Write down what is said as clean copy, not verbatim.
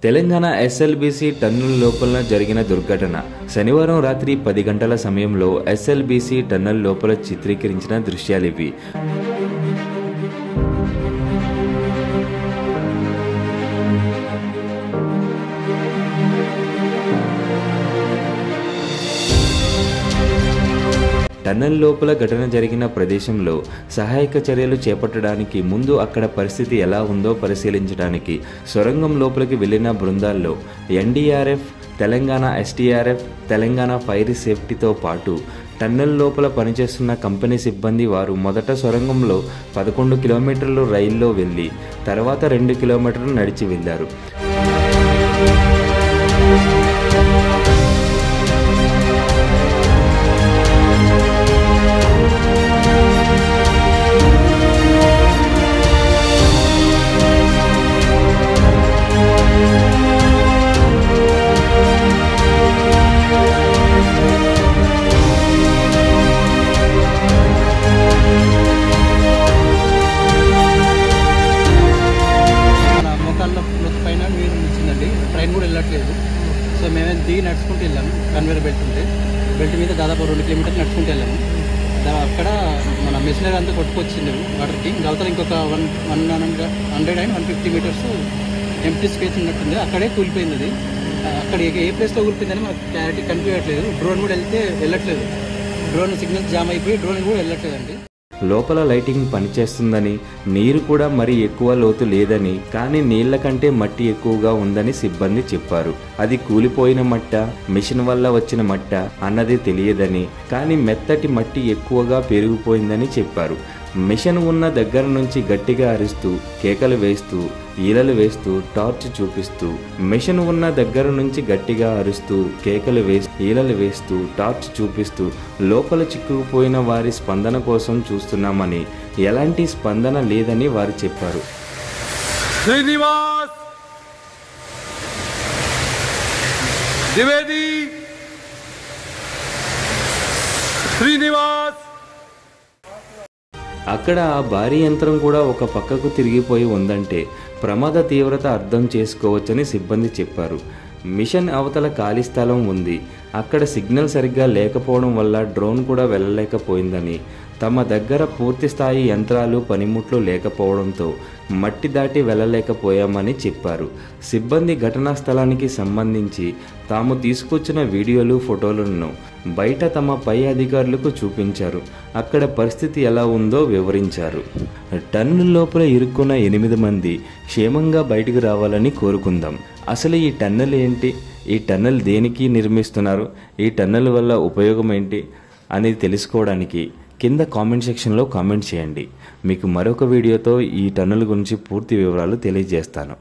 Telangana SLBC tunnel లోపల జరిగిన దుర్ఘటన. శనివారం రాత్రి 10 గంటల సమయంలో ఎస్ఎల్బీసీ టన్నెల్ లోపల చిత్రీకరించిన దృశ్యాలివి. టన్నెల్ లోపల ఘటన జరిగిన ప్రదేశంలో సహాయక చర్యలు చేపట్టడానికి ముందు అక్కడ పరిస్థితి ఎలా ఉందో పరిశీలించడానికి సొరంగం లోపలికి వెళ్లిన బృందాల్లో NDRF, Telangana STRF, Telangana fire సేఫ్టీతో పాటు టన్నెల్ లోపల పనిచేస్తున్న కంపెనీ సిబ్బంది వారు మొదట సొరంగంలో 11 కిలోమీటర్లు రైల్లో వెళ్ళి తర్వాత 2 కిలోమీటర్లు నడిచి వెళ్లారు. పైన నీరు వచ్చిందండి. ట్రైన్ కూడా వెళ్ళట్లేదు. సో మేమే దిగి నడుచుకుంటూ వెళ్ళాము. కన్వేర్ బెల్ట్ ఉంది, బెల్ట్ మీద దాదాపు 2 కిలోమీటర్లు నడుచుకుంటూ వెళ్ళాము. అక్కడ మన మెషినరీ అంతా కొట్టుకొచ్చింది వాటర్కి. అవతల ఇంకొక 150 మీటర్స్ ఎంటీ స్పేస్ ఉన్నట్టుంది. అక్కడే కూలిపోయింది అది. అక్కడ ఏ ప్లేస్లో కూలిపోయిందని మనకు క్లారిటీ కనిపించట్లేదు. డ్రోన్ కూడా వెళ్ళట్లేదు. డ్రోన్ సిగ్నల్స్ జామ్ అయిపోయి డ్రోన్ కూడా వెళ్ళట్లేదండి. లోపల లైటింగ్ పనిచేస్తుందని, నీరు కూడా మరి ఎక్కువ లోతు లేదని, కానీ నీళ్ల కంటే మట్టి ఎక్కువగా ఉందని సిబ్బంది చెప్పారు. అది కూలిపోయిన మట్ట, మిషన్ వల్ల వచ్చిన మట్ట అన్నది తెలియదని, కానీ మెత్తటి మట్టి ఎక్కువగా పెరిగిపోయిందని చెప్పారు. మిషన్ ఉన్న దగ్గర నుంచి గట్టిగా అరుస్తూ, కేకలు వేస్తూ, ఈలలు వేస్తూ, టార్చ్ చూపిస్తూ, మిషన్ ఉన్న దగ్గర నుంచి గట్టిగా అరుస్తూ, కేకలు వేస్తూ, ఈలలు వేస్తూ, టార్చ్ చూపిస్తూ లోపల చిక్కుకుపోయిన వారి స్పందన కోసం చూస్తున్నామని, ఎలాంటి స్పందన లేదని వారు చెప్పారు. శ్రీనివాస్, ద్వివేది, శ్రీనివాస్. అక్కడ ఆ భారీ యంత్రం కూడా ఒక పక్కకు తిరిగిపోయి ఉందంటే ప్రమాద తీవ్రత అర్థం చేసుకోవచ్చని సిబ్బంది చెప్పారు. మిషన్ అవతల ఖాళీ స్థలం ఉంది. అక్కడ సిగ్నల్ సరిగ్గా లేకపోవడం వల్ల డ్రోన్ కూడా వెళ్ళలేకపోయిందని, తమ దగ్గర పూర్తి స్థాయి యంత్రాలు, పనిముట్లు లేకపోవడంతో మట్టి దాటి వెళ్ళలేకపోయామని చెప్పారు. సిబ్బంది ఘటనా స్థలానికి సంబంధించి తాము తీసుకొచ్చిన వీడియోలు, ఫోటోలను బయట తమ పై అధికారులకు చూపించారు. అక్కడ పరిస్థితి ఎలా ఉందో వివరించారు. టన్నెల్ లోపల ఇరుక్కున్న 8 మంది క్షేమంగా బయటకు రావాలని కోరుకుందాం. అసలు ఈ టన్నెల్ ఏంటి? ఈ టన్నెల్ దేనికి నిర్మిస్తున్నారు? ఈ టన్నెల్ వల్ల ఉపయోగం ఏంటి అనేది తెలుసుకోవడానికి కింద కామెంట్ సెక్షన్లో కామెంట్ చేయండి. మీకు మరొక వీడియోతో ఈ టన్నెల్ గురించి పూర్తి వివరాలు తెలియజేస్తాను.